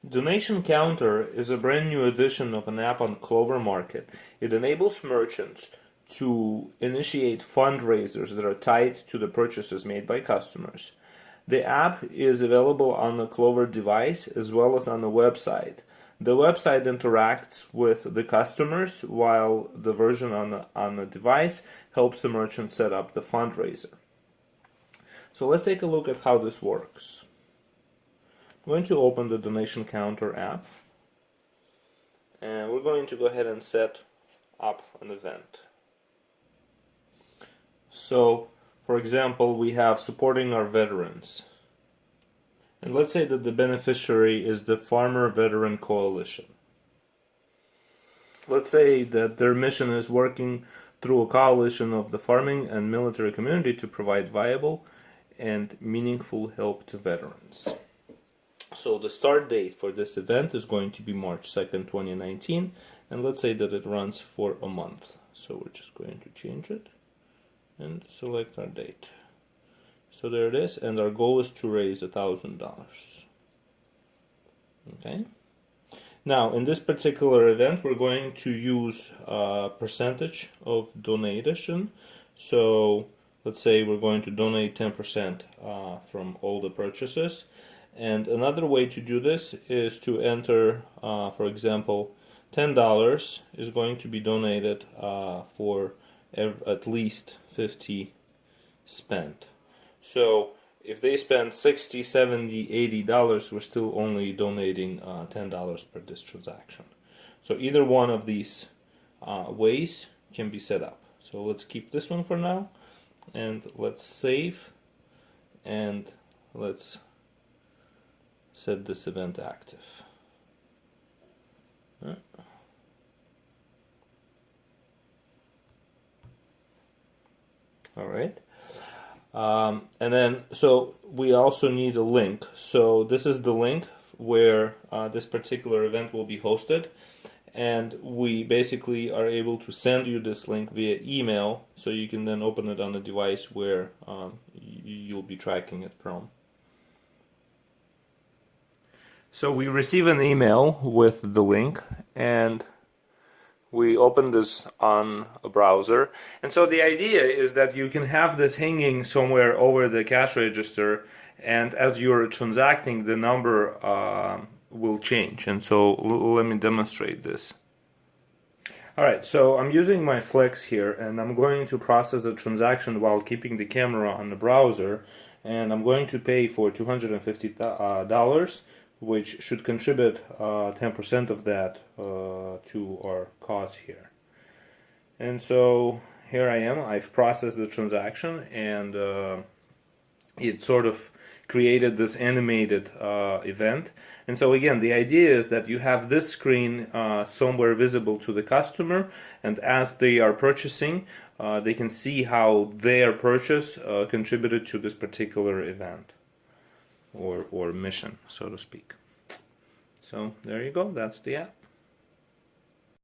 Donation Counter is a brand new edition of an app on Clover Market. It enables merchants to initiate fundraisers that are tied to the purchases made by customers. The app is available on the Clover device as well as on the website. The website interacts with the customers while the version on the device helps the merchant set up the fundraiser. So let's take a look at how this works. I'm going to open the Donation Counter app, and we're going to go ahead and set up an event. So, for example, we have supporting our veterans. And let's say that the beneficiary is the Farmer Veteran Coalition. Let's say that their mission is working through a coalition of the farming and military community to provide viable and meaningful help to veterans. So the start date for this event is going to be March 2nd, 2019, and let's say that it runs for a month. So we're just going to change it and select our date. So there it is, and our goal is to raise $1,000. Okay. Now in this particular event, we're going to use a percentage of donation. So let's say we're going to donate 10% from all the purchases. And another way to do this is to enter, for example, $10 is going to be donated for at least 50 spent. So if they spend $60, $70, $80, we're still only donating $10 per this transaction. So either one of these ways can be set up. So let's keep this one for now, and let's save, and let's set this event active. All right. And then, so we also need a link. So this is the link where this particular event will be hosted. And we basically are able to send you this link via email, so you can then open it on the device where you'll be tracking it from. So we receive an email with the link, and we open this on a browser. And so the idea is that you can have this hanging somewhere over the cash register, and as you're transacting, the number will change. And so let me demonstrate this. Alright, so I'm using my Flex here, and I'm going to process a transaction while keeping the camera on the browser, and I'm going to pay for $250, which should contribute 10% of that to our cause here. And so here I am, I've processed the transaction, and it sort of created this animated event. And so again, the idea is that you have this screen somewhere visible to the customer, and as they are purchasing, they can see how their purchase contributed to this particular event or mission, so to speak. So there you go, that's the app.